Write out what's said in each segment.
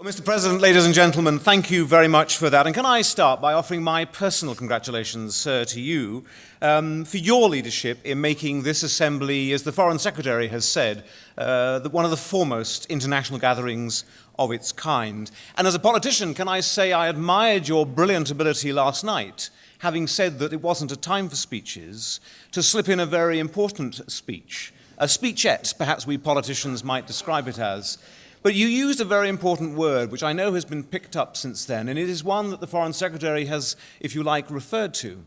Well, Mr. President, ladies and gentlemen, thank you very much for that. And can I start by offering my personal congratulations, sir, to you for your leadership in making this assembly, as the Foreign Secretary has said, one of the foremost international gatherings of its kind. And as a politician, can I say I admired your brilliant ability last night, having said that it wasn't a time for speeches, to slip in a very important speech, a speechette, perhaps we politicians might describe it as. But you used a very important word, which I know has been picked up since then, and it is one that the Foreign Secretary has, if you like, referred to.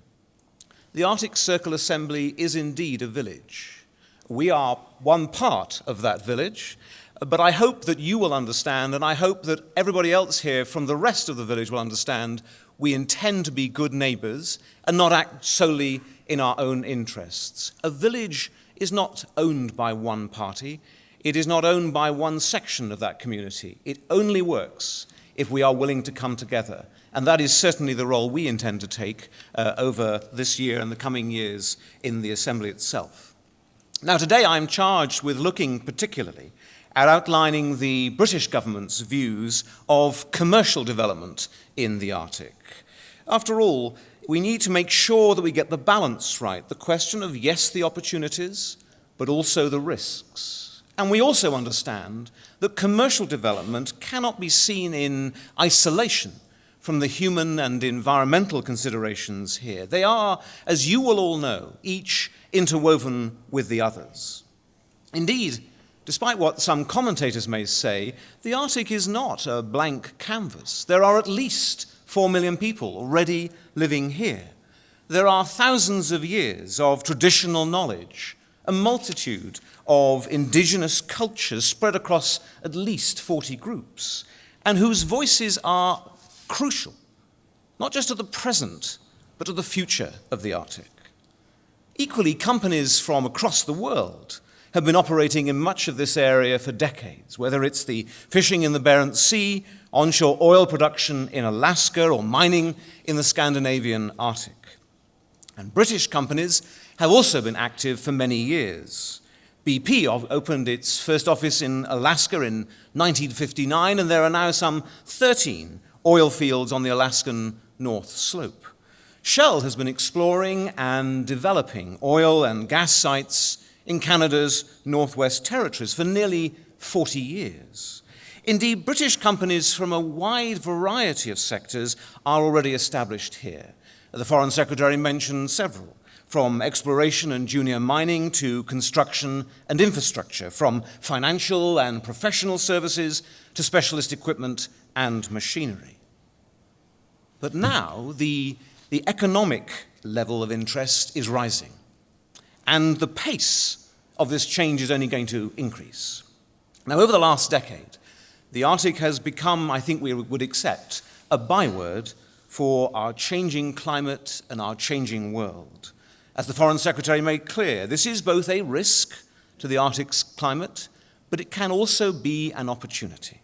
The Arctic Circle Assembly is indeed a village. We are one part of that village, but I hope that you will understand, and I hope that everybody else here from the rest of the village will understand, we intend to be good neighbours and not act solely in our own interests. A village is not owned by one party. It is not owned by one section of that community. It only works if we are willing to come together. And that is certainly the role we intend to take over this year and the coming years in the Assembly itself. Now, today I'm charged with looking particularly at outlining the British government's views of commercial development in the Arctic. After all, we need to make sure that we get the balance right, the question of, yes, the opportunities, but also the risks. And we also understand that commercial development cannot be seen in isolation from the human and environmental considerations here. They are, as you will all know, each interwoven with the others. Indeed, despite what some commentators may say, the Arctic is not a blank canvas. There are at least 4 million people already living here. There are thousands of years of traditional knowledge, a multitude of indigenous cultures spread across at least 40 groups, and whose voices are crucial, not just to the present, but to the future of the Arctic. Equally, companies from across the world have been operating in much of this area for decades, whether it's the fishing in the Barents Sea, onshore oil production in Alaska, or mining in the Scandinavian Arctic. And British companies have also been active for many years. BP opened its first office in Alaska in 1959, and there are now some 13 oil fields on the Alaskan North Slope. Shell has been exploring and developing oil and gas sites in Canada's Northwest Territories for nearly 40 years. Indeed, British companies from a wide variety of sectors are already established here. The Foreign Secretary mentioned several, from exploration and junior mining to construction and infrastructure, from financial and professional services to specialist equipment and machinery. But now the economic level of interest is rising, and the pace of this change is only going to increase. Now, over the last decade, the Arctic has become, I think we would accept, a byword for our changing climate and our changing world. As the Foreign Secretary made clear, this is both a risk to the Arctic's climate, but it can also be an opportunity.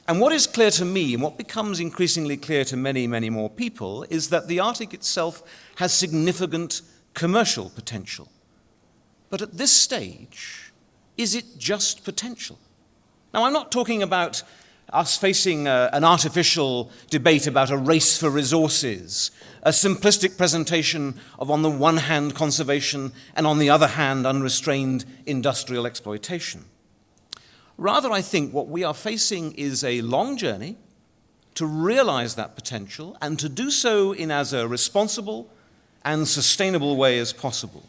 And what is clear to me, and what becomes increasingly clear to many, many more people, is that the Arctic itself has significant commercial potential. But at this stage, is it just potential? Now, I'm not talking about us facing an artificial debate about a race for resources, a simplistic presentation of, on the one hand, conservation, and on the other hand, unrestrained industrial exploitation. Rather, I think what we are facing is a long journey to realize that potential and to do so in as a responsible and sustainable way as possible.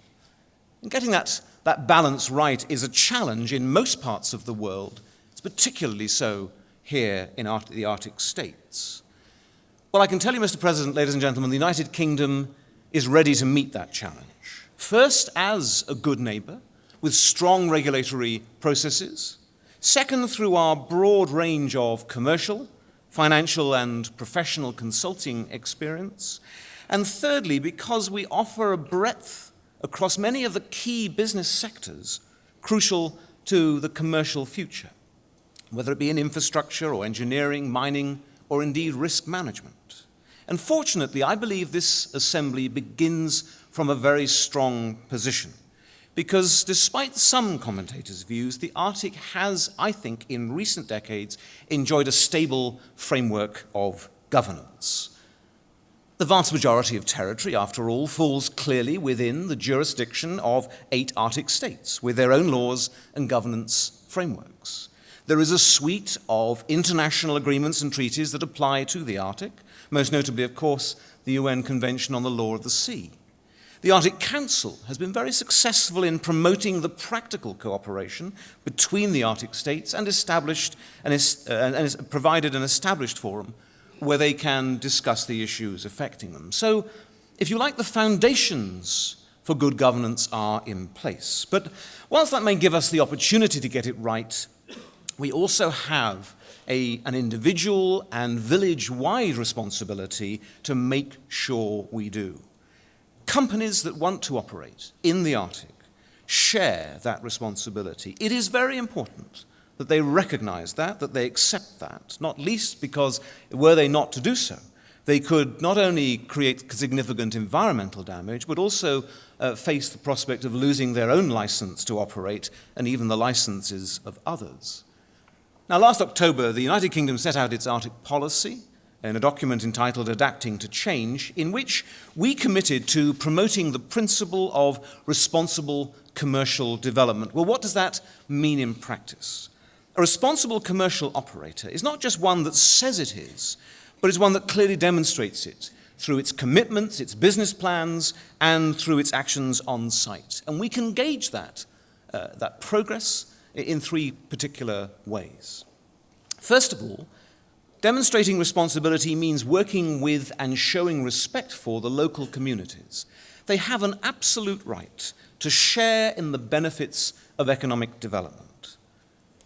And getting that balance right is a challenge in most parts of the world. It's particularly so here in the Arctic states. Well, I can tell you, Mr. President, ladies and gentlemen, the United Kingdom is ready to meet that challenge. First, as a good neighbor with strong regulatory processes. Second, through our broad range of commercial, financial, and professional consulting experience. And thirdly, because we offer a breadth across many of the key business sectors crucial to the commercial future, whether it be in infrastructure or engineering, mining, or indeed risk management. And fortunately, I believe this assembly begins from a very strong position, because despite some commentators' views, the Arctic has, I think, in recent decades, enjoyed a stable framework of governance. The vast majority of territory, after all, falls clearly within the jurisdiction of 8 Arctic states, with their own laws and governance frameworks. There is a suite of international agreements and treaties that apply to the Arctic, most notably, of course, the UN Convention on the Law of the Sea. The Arctic Council has been very successful in promoting the practical cooperation between the Arctic states and provided an established forum where they can discuss the issues affecting them. So, if you like, the foundations for good governance are in place. But whilst that may give us the opportunity to get it right, we also have an individual and village-wide responsibility to make sure we do. Companies that want to operate in the Arctic share that responsibility. It is very important that they recognize that they accept that, not least because were they not to do so, they could not only create significant environmental damage, but also face the prospect of losing their own license to operate and even the licenses of others. Now, last October, the United Kingdom set out its Arctic policy in a document entitled Adapting to Change, in which we committed to promoting the principle of responsible commercial development. Well, what does that mean in practice? A responsible commercial operator is not just one that says it is, but is one that clearly demonstrates it through its commitments, its business plans, and through its actions on site. And we can gauge that progress in 3 particular ways. First of all, demonstrating responsibility means working with and showing respect for the local communities. They have an absolute right to share in the benefits of economic development.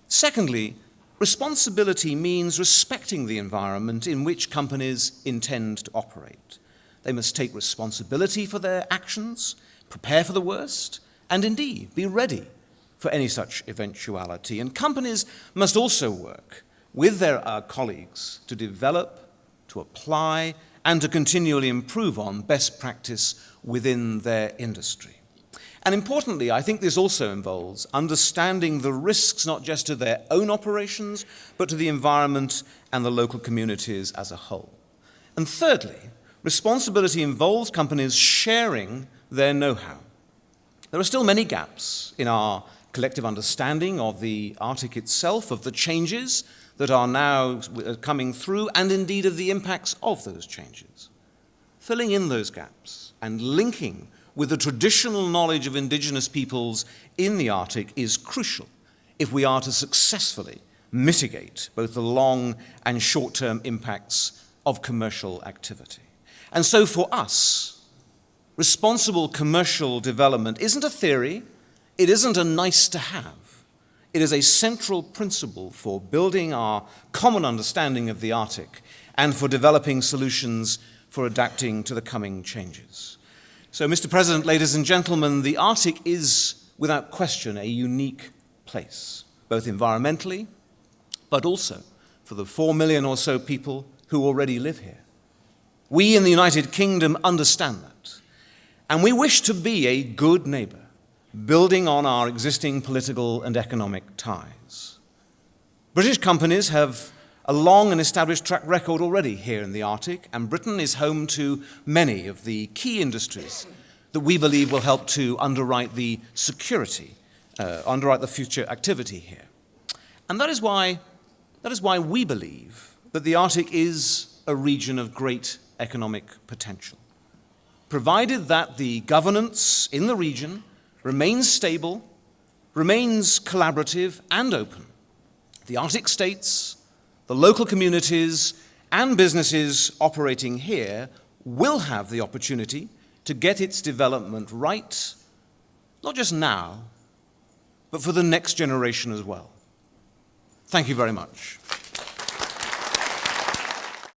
Secondly, responsibility means respecting the environment in which companies intend to operate. They must take responsibility for their actions, prepare for the worst, and indeed be ready for any such eventuality. And companies must also work with their colleagues to develop, to apply, and to continually improve on best practice within their industry. And importantly, I think this also involves understanding the risks not just to their own operations, but to the environment and the local communities as a whole. And thirdly, responsibility involves companies sharing their know-how. There are still many gaps in our collective understanding of the Arctic itself, of the changes that are now coming through, and indeed of the impacts of those changes. Filling in those gaps and linking with the traditional knowledge of indigenous peoples in the Arctic is crucial if we are to successfully mitigate both the long and short-term impacts of commercial activity. And so for us, responsible commercial development isn't a theory, it isn't a nice to have. It is a central principle for building our common understanding of the Arctic and for developing solutions for adapting to the coming changes. So, Mr. President, ladies and gentlemen, the Arctic is, without question, a unique place, both environmentally, but also for the 4 million or so people who already live here. We in the United Kingdom understand that, and we wish to be a good neighbor, building on our existing political and economic ties. British companies have a long and established track record already here in the Arctic, and Britain is home to many of the key industries that we believe will help to underwrite the security, underwrite the future activity here. And that is why we believe that the Arctic is a region of great economic potential, provided that the governance in the region remains stable, remains collaborative and open. The Arctic states, the local communities, and businesses operating here will have the opportunity to get its development right, not just now, but for the next generation as well. Thank you very much.